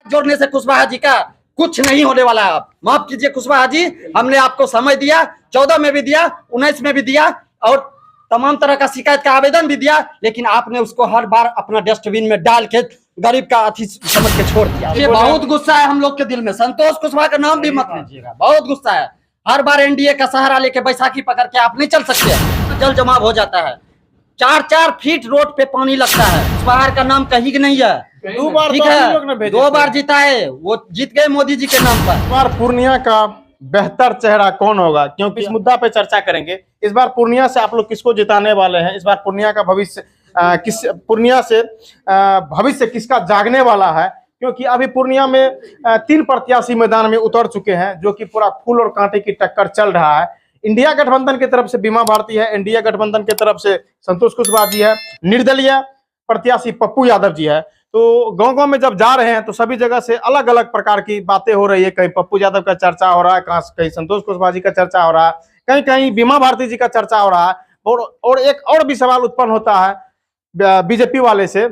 जोड़ने से कुशवाहा जी का कुछ नहीं होने वाला है। आप माफ कीजिए कुशवाहा जी, हमने आपको समय दिया, 14 में भी दिया, 19 में भी दिया और तमाम तरह का शिकायत का आवेदन भी दिया, लेकिन आपने उसको हर बार अपना डस्टबिन में डाल के गरीब का अति समझ के छोड़ दिया। ये बहुत गुस्सा है हम लोग के दिल में। संतोष कुशवाहा का नाम भी मत लीजिएगा, बहुत गुस्सा है। हर बार एनडीए का सहारा लेके बैसाखी पकड़ के आप नहीं चल सकते। जल जमाव हो जाता है, 4-4 फीट रोड पे पानी लगता है। बाहर का नाम कहीं की नहीं है। 2 बार ठीक है, 2 बार जीता है, वो जीत गए मोदी जी के नाम पर। इस बार पूर्णिया का बेहतर चेहरा कौन होगा, क्योंकि इस मुद्दा पे चर्चा करेंगे। इस बार पूर्णिया से आप लोग किसको जिताने वाले हैं? इस बार पूर्णिया का भविष्य पूर्णिया से भविष्य किसका जागने वाला है? क्योंकि अभी पूर्णिया में 3 प्रत्याशी मैदान में उतर चुके हैं, जो कि पूरा फूल और कांटे की टक्कर चल रहा है। इंडिया गठबंधन की तरफ से बीमा भारती है, एनडीए गठबंधन की तरफ से संतोष कुशवाहा जी है, निर्दलीय प्रत्याशी पप्पू यादव जी है। तो गांव-गांव में जब जा रहे हैं तो सभी जगह से अलग अलग प्रकार की बातें हो रही है। कहीं पप्पू यादव का चर्चा हो रहा है, कहीं संतोष कुशवाहा जी का चर्चा हो रहा है, कहीं कहीं बीमा भारती जी का चर्चा हो रहा है। और एक और भी सवाल उत्पन्न होता है बीजेपी वाले से,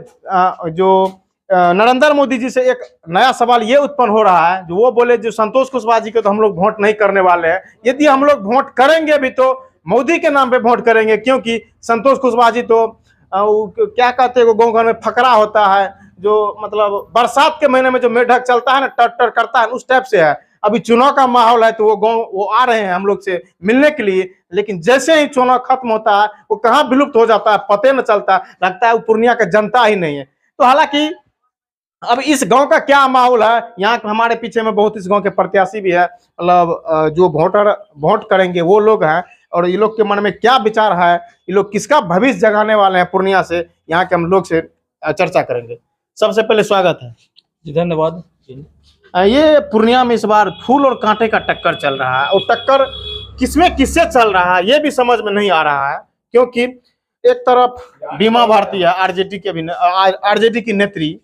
जो नरेंद्र मोदी जी से एक नया सवाल ये उत्पन्न हो रहा है, जो वो बोले जो संतोष कुशवाहा जी को तो हम लोग वोट नहीं करने वाले हैं। यदि हम लोग वोट करेंगे भी तो मोदी के नाम पे वोट करेंगे, क्योंकि संतोष कुशवाहा जी तो क्या कहते हैं, गाँव घर में फकरा होता है, जो मतलब बरसात के महीने में जो मेढक चलता है ना, टर करता है, उस टाइप से है। अभी चुनाव का माहौल है तो वो आ रहे हैं हम लोग से मिलने के लिए, लेकिन जैसे ही चुनाव खत्म होता है वो कहाँ विलुप्त हो जाता है पता न चलता, लगता है वो पूर्णिया का जनता ही नहीं है। तो हालांकि अब इस गांव का क्या माहौल है, यहाँ हमारे पीछे में बहुत इस गांव के प्रत्याशी भी है, मतलब जो वोट करेंगे वो लोग हैं, और ये लोग के मन में क्या विचार है, ये लोग किसका भविष्य जगाने वाले हैं पूर्णिया से, यहाँ के हम लोग से चर्चा करेंगे। सबसे पहले स्वागत है जी, धन्यवाद। ये पूर्णिया में इस बार फूल और कांटे का टक्कर चल रहा है, और टक्कर किसमें किससे चल रहा है ये भी समझ में नहीं आ रहा है। क्योंकि एक तरफ बीमा भारती है, आरजेडी की नेत्री,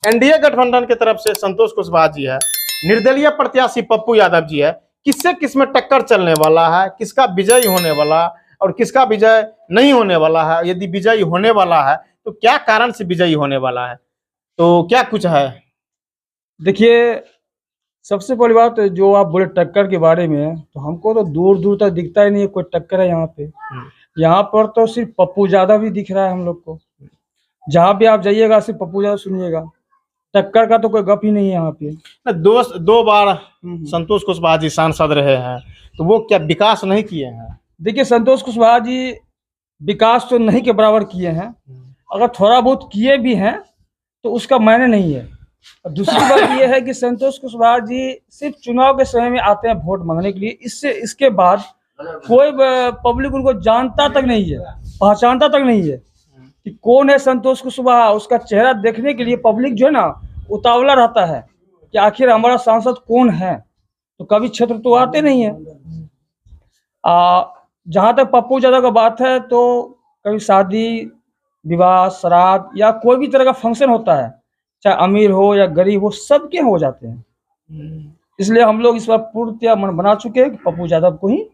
एनडीए गठबंधन की तरफ से संतोष कुशवाहा जी है, निर्दलीय प्रत्याशी पप्पू यादव जी है। किससे किसमें टक्कर चलने वाला है, किसका विजय होने वाला और किसका विजय नहीं होने वाला है? यदि विजयी होने वाला है तो क्या कारण से विजयी होने वाला है, तो क्या कुछ है? देखिए, सबसे पहली बात जो आप बोले टक्कर के बारे में, तो हमको तो दूर दूर तक दिखता ही नहीं है कोई टक्कर है यहाँ पे। यहाँ पर तो सिर्फ पप्पू यादव ही दिख रहा है हम लोग को। जहाँ भी आप जाइएगा सिर्फ पप्पू यादव सुनिएगा, टक्कर का तो कोई गप ही नहीं है यहाँ पे। 2 बार संतोष कुशवाहा जी सांसद रहे हैं, तो वो क्या विकास नहीं किए हैं? देखिए, संतोष कुशवाहा जी विकास तो नहीं के बराबर किए हैं, अगर थोड़ा बहुत किए भी हैं तो उसका मायने नहीं है। और दूसरी बात यह है कि संतोष कुशवाहा जी सिर्फ चुनाव के समय में आते हैं वोट मांगने के लिए, इसके बाद कोई पब्लिक उनको जानता तक नहीं है, पहचानता तक नहीं है कि कौन है संतोष कुशवाहा। उसका चेहरा देखने के लिए पब्लिक जो है ना उतावला रहता है कि आखिर हमारा सांसद कौन है, तो कभी क्षेत्र तो आते नहीं है। जहाँ तक पप्पू यादव का बात है, तो कभी शादी विवाह श्राद्ध या कोई भी तरह का फंक्शन होता है, चाहे अमीर हो या गरीब हो, सबके हो जाते हैं। इसलिए हम लोग इस बार पूर्णतः मन बना चुके हैं कि पप्पू यादव को ही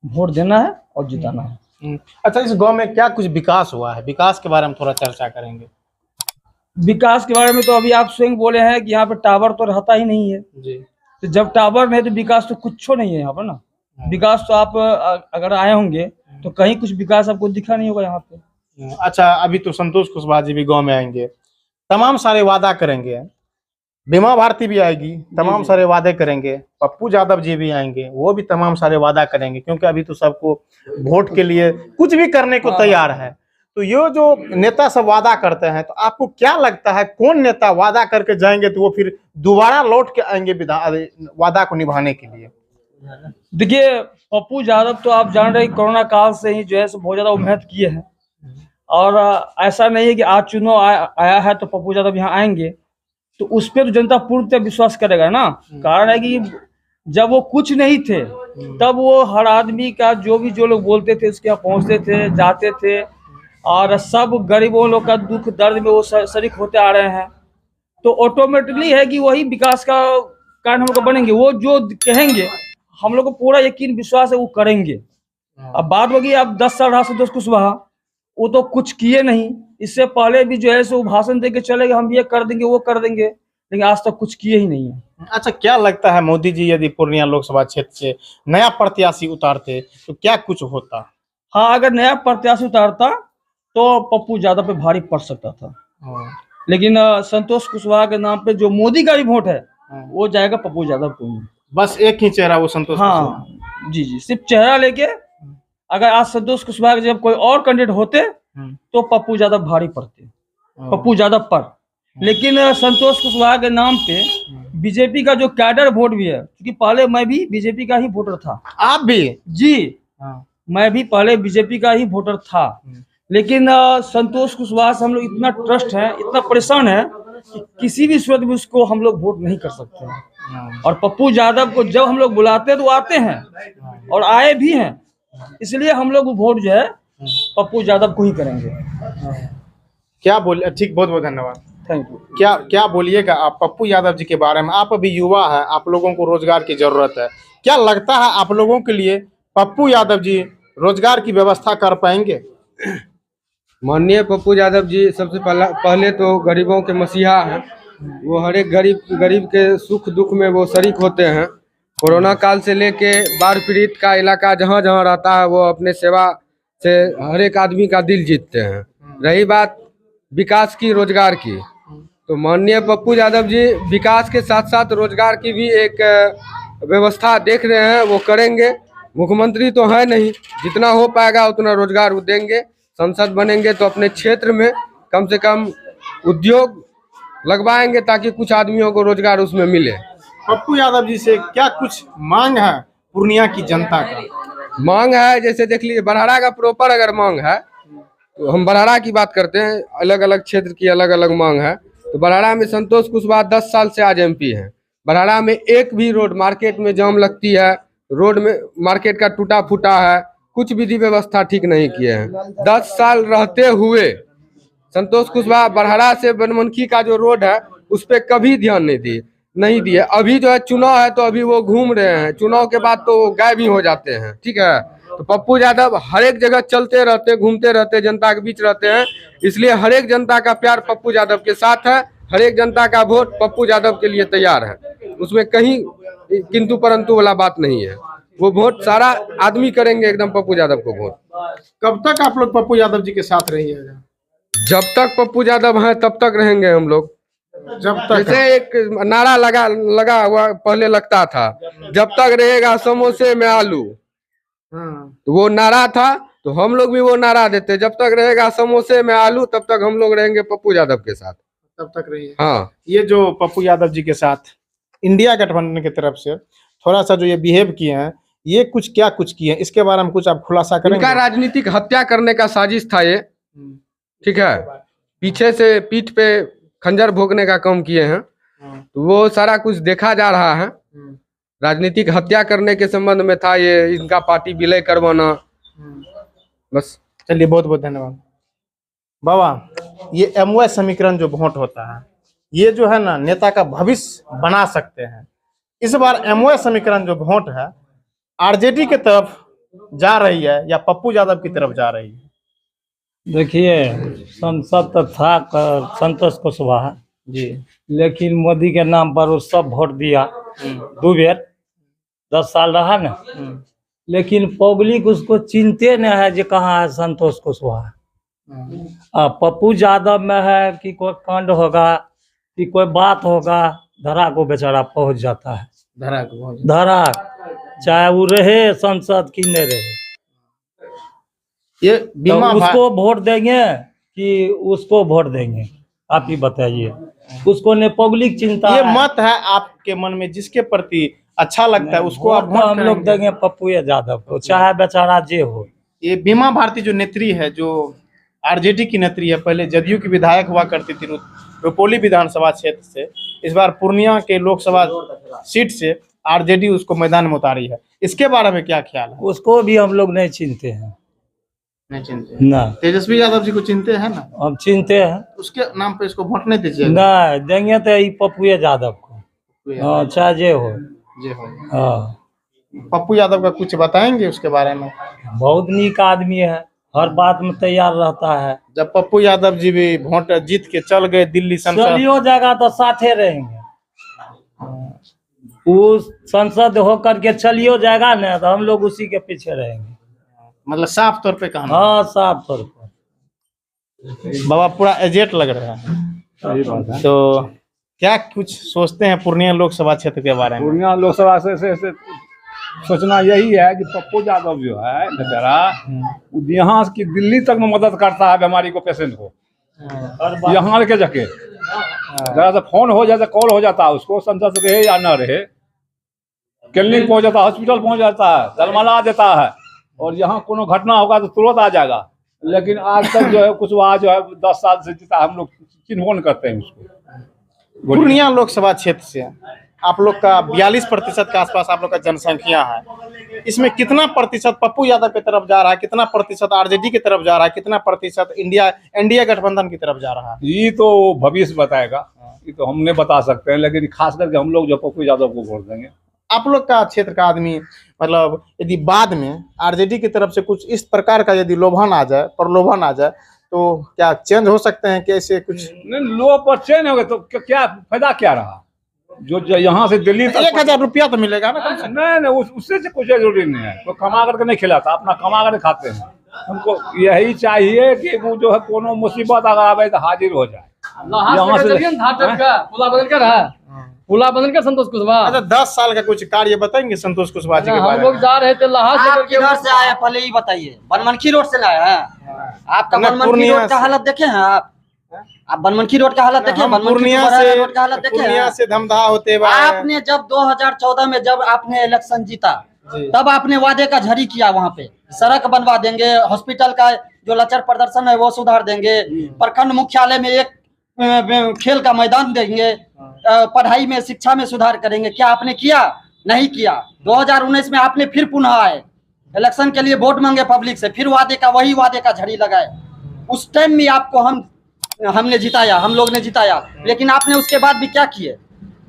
वोट देना है और जिताना है। अच्छा, इस गांव में क्या कुछ विकास हुआ है? विकास के बारे में थोड़ा चर्चा करेंगे। विकास के बारे में तो अभी आप स्वयं बोले हैं कि यहाँ पे टावर तो रहता ही नहीं है जी। तो जब टावर नहीं तो विकास तो कुछ नहीं है यहाँ पर ना। विकास तो आप अगर आए होंगे तो कहीं कुछ विकास आपको दिखा नहीं होगा यहाँ पे। अच्छा, अभी तो संतोष कुशवाहा जी भी गांव में आएंगे, तमाम सारे वादा करेंगे, बीमा भारती भी आएगी, तमाम सारे वादे करेंगे, पप्पू यादव जी भी आएंगे, वो भी तमाम सारे वादा करेंगे, क्योंकि अभी तो सबको वोट के लिए कुछ भी करने को तैयार है। तो ये जो नेता सब वादा करते हैं, तो आपको क्या लगता है कौन नेता वादा करके जाएंगे तो वो फिर दोबारा लौट के आएंगे वादा को निभाने के लिए? देखिए, पप्पू यादव तो आप जान रहे कोरोना काल से ही जो है बहुत ज्यादा मेहनत किए हैं, और ऐसा नहीं है कि आज चुनाव आया है तो पप्पू यादव यहाँ आएंगे, तो उस पर तो जनता पूर्णतः विश्वास करेगा ना। कारण है कि जब वो कुछ नहीं थे तब वो हर आदमी का जो लोग बोलते थे उसके यहाँ पहुँचते थे, जाते थे, और सब गरीबों लोग का दुख दर्द में वो शरीक होते आ रहे हैं। तो ऑटोमेटिकली है कि वही विकास का कारण हम लोग बनेंगे। वो जो कहेंगे हम लोग को पूरा यकीन विश्वास है वो करेंगे। अब बात होगी अब 10 साल रहा संतोष कुशवाहा, वो तो कुछ किए नहीं। इससे पहले भी जो है सो भाषण दे के चले गए हम ये कर देंगे वो कर देंगे, लेकिन आज तक कुछ किए ही नहीं है। अच्छा, क्या लगता है मोदी जी यदि पूर्णिया लोकसभा क्षेत्र से नया प्रत्याशी उतारते तो क्या कुछ होता? हाँ, अगर नया प्रत्याशी उतारता तो पप्पू यादव पे भारी पड़ सकता था, लेकिन संतोष कुशवाहा के नाम पे जो मोदी का भी वोट है वो जाएगा पप्पू यादव को ही। बस एक ही चेहरा वो संतोष कुशवाहा। हाँ जी जी, सिर्फ चेहरा लेके अगर आज संतोष कुशवाहा के जब कोई और कैंडिडेट होते तो पप्पू यादव भारी पड़ते, पप्पू यादव पर। लेकिन संतोष कुशवाहा के नाम पे बीजेपी का जो कैडर वोट भी है, क्योंकि पहले मैं भी बीजेपी का ही वोटर था। आप भी? जी, मैं भी पहले बीजेपी का ही वोटर था, लेकिन संतोष कुशवाहा से हम लोग इतना ट्रस्ट है, इतना परेशान है कि किसी भी सूरत में उसको हम लोग वोट नहीं कर सकते हैं। और पप्पू यादव को जब हम लोग बुलाते हैं तो आते हैं और आए भी हैं, इसलिए हम लोग वोट जो है पप्पू यादव को ही करेंगे। क्या बोले? ठीक, बहुत बहुत धन्यवाद, थैंक यू। क्या बोलिएगा आप पप्पू यादव जी के बारे में? आप अभी युवा है, आप लोगों को रोजगार की जरूरत है, क्या लगता है आप लोगों के लिए पप्पू यादव जी रोजगार की व्यवस्था कर पाएंगे? माननीय पप्पू यादव जी सबसे पहले तो गरीबों के मसीहा हैं। वो हर एक गरीब के सुख दुख में वो शरीक होते हैं। कोरोना काल से लेके बाढ़ पीड़ित का इलाका जहाँ जहाँ रहता है वो अपने सेवा से हर एक आदमी का दिल जीतते हैं। रही बात विकास की, रोजगार की, तो माननीय पप्पू यादव जी विकास के साथ साथ रोजगार की भी एक व्यवस्था देख रहे हैं, वो करेंगे। मुख्यमंत्री तो है नहीं, जितना हो पाएगा उतना रोजगार वो देंगे। संसद बनेंगे तो अपने क्षेत्र में कम से कम उद्योग लगवाएंगे ताकि कुछ आदमियों को रोजगार उसमें मिले। पप्पू यादव जी से क्या कुछ मांग है पूर्णिया की जनता का? मांग है, जैसे देख लीजिए बरहरा का प्रॉपर अगर मांग है तो हम बरहरा की बात करते हैं, अलग अलग क्षेत्र की अलग अलग मांग है। तो बरहरा में संतोष कुशवाहा 10 साल से आज MP है। बरहरा में एक भी रोड, मार्केट में जाम लगती है, रोड में मार्केट का टूटा फूटा है, कुछ विधि व्यवस्था ठीक नहीं किए हैं। 10 साल रहते हुए संतोष कुशवाहा बरहरा से बनमनखी का जो रोड है उस पर कभी ध्यान नहीं दिए। अभी जो है चुनाव है तो अभी वो घूम रहे हैं, चुनाव के बाद तो गायब ही हो जाते हैं। ठीक है, तो पप्पू यादव हर एक जगह चलते रहते, घूमते रहते, जनता के बीच रहते हैं, इसलिए हर एक जनता का प्यार पप्पू यादव के साथ है। हर एक जनता का वोट पप्पू यादव के लिए तैयार है, उसमें कहीं किंतु परंतु वाला बात नहीं है। वो वोट सारा आदमी करेंगे एकदम पप्पू यादव को वोट। कब तक आप लोग पप्पू यादव जी के साथ रहिएगा? जब तक पप्पू यादव हैं तब तक रहेंगे हम लोग। जब तक, जैसे एक नारा लगा हुआ पहले लगता था, जब तक रहेगा समोसे में आलू, तो वो नारा था, तो हम लोग भी वो नारा देते, जब तक रहेगा समोसे में आलू तब तक हम लोग रहेंगे पप्पू यादव के साथ। तब तक रहिए। हाँ, ये जो पप्पू यादव जी के साथ इंडिया गठबंधन की तरफ से थोड़ा सा जो ये बिहेव किए हैं, ये क्या कुछ किए हैं, इसके बारे में कुछ आप खुलासा करेंगे? इनका राजनीतिक हत्या करने का साजिश था ये। ठीक है, पीछे से पीठ पे खंजर भोगने का काम किए हैं, तो वो सारा कुछ देखा जा रहा है। राजनीतिक हत्या करने के संबंध में था ये, इनका पार्टी विलय करवाना, बस। चलिए, बहुत बहुत धन्यवाद बाबा। ये MOI समीकरण जो वोट होता है, ये जो है ना नेता का भविष्य बना सकते हैं। इस बार MOI समीकरण जो वोट है RJD की तरफ जा रही है या पप्पू यादव की तरफ जा रही है? देखिए, संसद तो था संतोष कुशवाहा जी, लेकिन मोदी के नाम पर वो सब वोट दिया 2 बेर, 10 साल रहा ना, लेकिन पब्लिक उसको चिंते नहीं है जो कहाँ है संतोष कुशवाहा। पप्पू यादव में है कि कोई कांड होगा कि कोई बात होगा, धरा को बेचारा पहुंच जाता है। धरा चाहे वो रहे संसद की नहीं रहे, ये तो उसको वोट देंगे कि उसको वोट देंगे? आप ही बताइए। उसको ने पब्लिक चिंता ये मत है आपके मन में, जिसके प्रति अच्छा लगता है उसको आप वोट हम लोग देंगे पप्पू यादव को, चाहे बेचारा जे हो। ये बीमा भारती जो नेत्री है, जो RJD की नेत्री है, पहले जदयू की विधायक हुआ करती थी रुपौली विधानसभा क्षेत्र से, इस बार पूर्णिया के लोकसभा सीट से RJD उसको मैदान में उतारी है, इसके बारे में क्या ख्याल है? उसको भी हम लोग नहीं चिंते हैं। नहीं चिंते ना, तेजस्वी यादव जी को चिंते हैं ना? हम चिंते हैं, उसके नाम पे इसको वोट नहीं दीजिए। नहीं देंगे तो ये पप्पू यादव को, हाँ, चाहे जे हो। हाँ, पप्पू यादव का कुछ बताएंगे उसके बारे में? बहुत नीक आदमी है, हर बात में तैयार रहता है। जब पप्पू यादव जी भी वोट जीत के चल गए दिल्ली संसद, चलियो जाएगा तो साथे रहेंगे। वो संसद होकर के चलियो जाएगा ना तो हम लोग उसी के पीछे रहेंगे। मतलब साफ तौर पे कहना। हाँ साफ तौर पर। बाबा पूरा एजेट लग रहा है। तो क्या कुछ सोचते हैं पूर्णिया लोकसभा क्षेत्र के बारे में? पूर्णिया लोकसभा से सोचना यही है कि पप्पू यादव जो है बेचारा यहाँ की दिल्ली तक में मदद करता है बीमारी को, पेशेंट को यहाँ के जगह जरा सा फोन हो जाता, कॉल हो जाता है उसको, संसद रहे या न रहे, क्लिनिक पहुंच जाता है, हॉस्पिटल पहुंच जाता है, जलमला देता है और यहाँ कोनो घटना होगा तो तुरंत आ जाएगा। लेकिन आज तक जो है कुशवाहा जो है 10 साल से जीता, हम लोग चिन्ह नहीं करते हैं उसको। पूर्णिया लोकसभा क्षेत्र से आप लोग का 42% के आसपास आप लोग का जनसंख्या है। इसमें कितना प्रतिशत पप्पू यादव की तरफ जा रहा है, कितना प्रतिशत आरजेडी की तरफ जा रहा है, कितना प्रतिशत इंडिया एनडीए गठबंधन की तरफ जा रहा है? ये तो भविष्य बताएगा, ये तो हम नहीं बता सकते हैं, लेकिन खास करके हम लोग जो पप्पू यादव को वोट देंगे। आप लोग का क्षेत्र का आदमी मतलब यदि बाद में आरजेडी की तरफ से कुछ इस प्रकार का यदि लोभन आ जाए, प्रलोभन आ जाए, तो क्या चेंज हो सकते हैं? कैसे कुछ नहीं, लो पर चेंज हो गए तो क्या फायदा क्या रहा? जो यहाँ से दिल्ली तक 1000 रुपया तो मिलेगा ना कम से कम। नहीं, उससे से कुछ जरूरी नहीं है, तो कमा करके नहीं खिलाता, अपना कमा करके खाते हैं। हमको यही चाहिए कि वो जो है कोनो मुसीबत अगर आवे तो हाजिर हो जाए। यहाँ से पुला बदल कर संतोष कुशवाहा। अच्छा 10 साल का कुछ कार्य बताएंगे संतोष कुशवाहा जी के हम बारे लोग में? जा रहे थे लहास आप किधर से आए पहले ही बताइए। बनमनखी रोड से लाए हैं आपका? मैं बनमनखी पूर्णिया रोड का से। हालत देखे हैं आप बनमनखी रोड का हालत देखे? हम बनमनखी रोड का हालत देखे पूर्णिया हैं? से धमधा होते हुए आए हैं। आपने जब 2014 में जब आपने इलेक्शन जीता जी। तब आपने वादे का झड़ी किया, वहां पे सड़क बनवा देंगे, हॉस्पिटल का जो लचर प्रदर्शन है वो सुधार देंगे, प्रखंड मुख्यालय में एक खेल का मैदान देंगे, पढ़ाई में शिक्षा में सुधार करेंगे। क्या आपने किया? नहीं किया। 2019 में आपने फिर पुनः आए, इलेक्शन के लिए वोट मांगे पब्लिक से, फिर वही वादे का झड़ी लगाए। उस टाइम भी आपको हमने जिताया, हम लोग ने जिताया, लेकिन आपने उसके बाद भी क्या किए?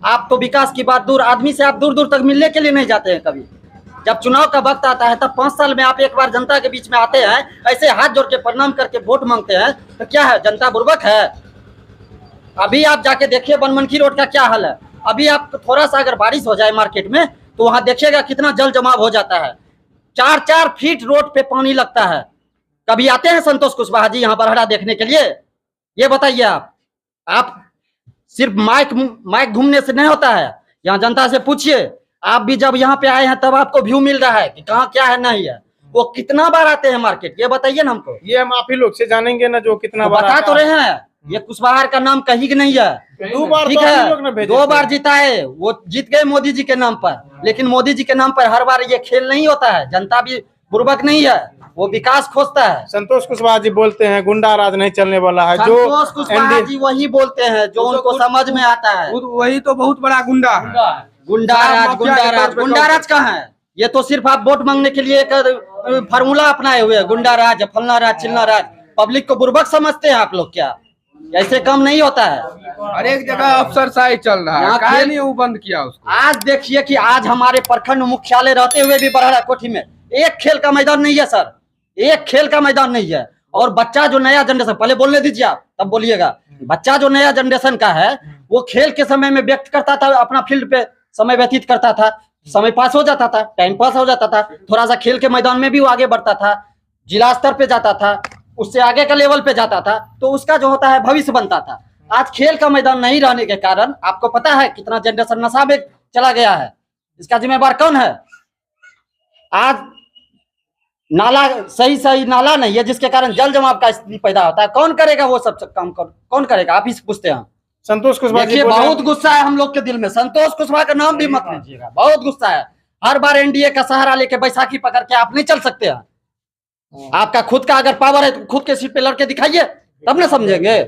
आप तो विकास की बात दूर, आदमी से आप दूर दूर तक मिलने के लिए नहीं जाते हैं कभी। जब चुनाव का वक्त आता है तब 5 साल में आप एक बार जनता के बीच में आते हैं, ऐसे हाथ जोड़ के प्रणाम करके वोट मांगते हैं, तो क्या है, जनता बुर्बक है? अभी आप जाके देखिए बनमनखी रोड का क्या हाल है। अभी आप थोड़ा सा अगर बारिश हो जाए मार्केट में तो वहां देखिएगा कितना जल जमाव हो जाता है। 4-4 फीट रोड पे पानी लगता है। कभी आते हैं संतोष कुशवाहा जी यहाँ बरहड़ा देखने के लिए? ये बताइए आप सिर्फ माइक घूमने से नहीं होता है, यहाँ जनता से पूछिए। आप भी जब यहाँ पे आए हैं तब आपको व्यू मिल रहा है कि कहाँ क्या है नहीं है। वो कितना बार आते हैं मार्केट, ये बताइए ना हमको। ये हम आप ही लोग से जानेंगे ना, जो कितना तो बार बता तो रहे हैं, ये कुशवाहा का नाम कहीं नहीं है। 2 बार ठीक तो आप ही लोग ने है, भेजे 2 थे। बार जीता है, वो जीत गए मोदी जी के नाम पर, लेकिन मोदी जी के नाम पर हर बार ये खेल नहीं होता है। जनता भी बुर्बक नहीं है, वो विकास खोजता है। संतोष कुशवाहा जी बोलते हैं गुंडा राज नहीं चलने वाला है। जो संतोष कुशवाहा जी वही बोलते हैं जो उनको समझ में आता है। वही तो बहुत बड़ा गुंडा है। गुंडाराज कहाँ है? ये तो सिर्फ आप वोट मांगने के लिए एक फार्मूला अपनाए हुए हैं, गुंडाराज, फलना राज, चिल्ला राज। पब्लिक को बुर्बक समझते हैं आप लोग क्या? ऐसे काम नहीं होता है। हर एक जगह अफसरशाही चल रहा है, यहाँ काहे खेल- नहीं वो बंद किया उसको? आज देखिए कि आज हमारे प्रखंड मुख्यालय रहते हुए भी बरहड़ा कोठी में एक खेल का मैदान नहीं है सर, एक खेल का मैदान नहीं है। और बच्चा जो नया जनरेशन, पहले बोलने दीजिए आप तब बोलिएगा। बच्चा जो नया जनरेशन का है वो खेल के समय में व्यक्त करता था, अपना फील्ड पे समय व्यतीत करता था, समय पास हो जाता था, टाइम पास हो जाता था, थोड़ा सा खेल के मैदान में भी वो आगे बढ़ता था, जिला स्तर पे जाता था, उससे आगे का लेवल पे जाता था, तो उसका जो होता है भविष्य बनता था। आज खेल का मैदान नहीं रहने के कारण आपको पता है कितना जनरेशन नशा में चला गया है। इसका जिम्मेवार कौन है? आज नाला सही नाला नहीं है, जिसके कारण जल जमाव का स्थिति पैदा होता है। कौन करेगा वो सब काम? कौन करेगा? आप ही से पूछते हैं। संतोष कुशवाहा जी देखिए बोले- बहुत गुस्सा है हम लोग के दिल में। संतोष कुशवाहा का नाम भी मत लीजिएगा, बहुत गुस्सा है। हर बार एनडीए का सहारा लेके बैसाखी पकड़ के आप नहीं चल सकते हैं। आपका खुद का अगर पावर है तो खुद के सीट पे लड़के दिखाइए, तब ना समझेंगे।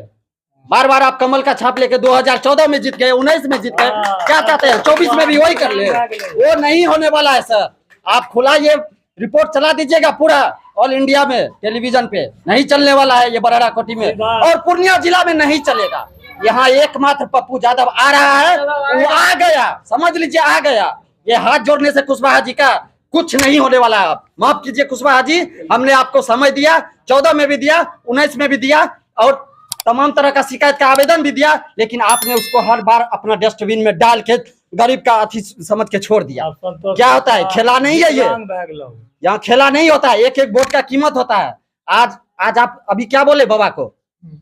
बार बार आप कमल का छाप लेके 2014 में जीत गए, 19 में जीत गए, क्या चाहते हैं 24 में भी वही कर ले? वो नहीं होने वाला है सर। आप खुला ये रिपोर्ट चला दीजिएगा पूरा ऑल इंडिया में, टेलीविजन पे नहीं चलने वाला है ये बरहड़ा कोठी में, और पूर्णिया जिला में नहीं चलेगा। यहाँ एकमात्र पप्पू यादव आ रहा है, वो आ गया, समझ लीजिए आ गया। ये हाथ जोड़ने से कुशवाहा जी का कुछ नहीं होने वाला है। आप माफ कीजिए कुशवाहा जी, हमने आपको समय दिया, 14 में भी दिया, 19 में भी दिया, और तमाम तरह का शिकायत का आवेदन भी दिया, लेकिन आपने उसको हर बार अपना डस्टबिन में डाल के गरीब का अथी समझ के छोड़ दिया। आप संतोष क्या होता है, खेला नहीं है ये, विकलांग बैग लो। यहाँ खेला नहीं होता है। एक एक वोट का कीमत होता है। आज आप अभी क्या बोले बाबा को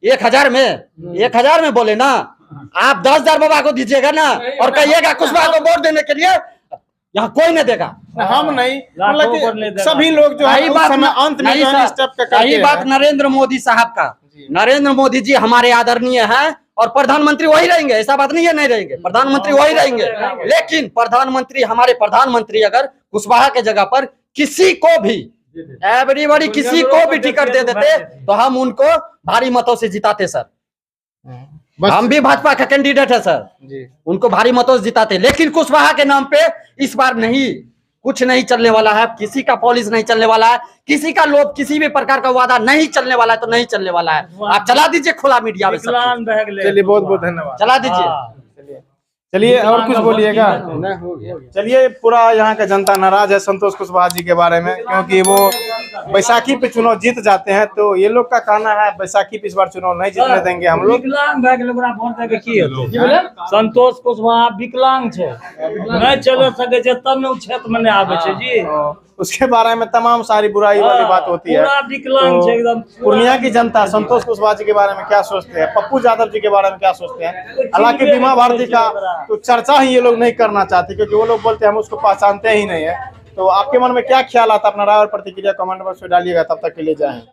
1000 में बोले ना, आप 10,000 बाबा को दीजिएगा ना और कहिएगा कुशवाहा को वोट देने के लिए, यहाँ कोई नहीं देगा। हम नहीं, लाखों मतलब को नहीं कि देगा। सभी लोग जो है यही उस बात समय अंत में नहीं जो है सर, इस टाइप का करते यही बात हैं। नरेंद्र मोदी साहब का। नरेंद्र मोदी जी हमारे आदरणीय है और प्रधानमंत्री वही रहेंगे, ऐसा बात नहीं है नहीं रहेंगे, प्रधानमंत्री वही रहेंगे। लेकिन प्रधानमंत्री, हमारे प्रधानमंत्री अगर कुशवाहा के जगह पर किसी को भी, एवरीबॉडी किसी को भी टिकट दे देते तो हम उनको भारी मतों से जिताते सर। बस हम भी भाजपा का कैंडिडेट है सर, जी। उनको भारी मतों से जिताते। लेकिन कुशवाहा के नाम पे इस बार नहीं, कुछ नहीं चलने वाला है, किसी का पॉलिस नहीं चलने वाला है, किसी का लोभ, किसी भी प्रकार का वादा नहीं चलने वाला है, तो नहीं चलने वाला है। आप चला दीजिए खुला मीडिया में सब विकलांग बैग ले। चलिए बहुत बहुत धन्यवाद। चला दीजिए। हाँ। चलिए और कुछ बोलिएगा। चलिए पूरा यहाँ का जनता नाराज है संतोष कुशवाहा जी के बारे में, क्योंकि वो बैसाखी पे चुनाव जीत जाते हैं। तो ये लोग का कहना है बैसाखी पे इस बार चुनाव नहीं जीतने देंगे हम लोग। विकलांग बैग ले ओकरा वोट दे के की हेतै? संतोष कुशवाहा विकलांग छै, नहीं चल सके छै, तब ने उ क्षेत्र में नहीं आवे छै जी। उसके बारे में तमाम सारी बुराई वाली बात होती है। पूरा विकलांग छै एकदम। पूर्णिया की जनता संतोष कुशवाहा जी के बारे में क्या सोचते हैं, पप्पू यादव जी के बारे में क्या सोचते हैं? हालांकि बीमा भारती का तो चर्चा ही ये लोग नहीं करना चाहते, क्योंकि वो लोग बोलते हैं हम उसको पहचानते ही नहीं है। तो आपके मन में क्या ख्याल आता है? अपना राय और प्रतिक्रिया कमेंट बॉक्स में डालिएगा। तब तक के लिए जय हिंद।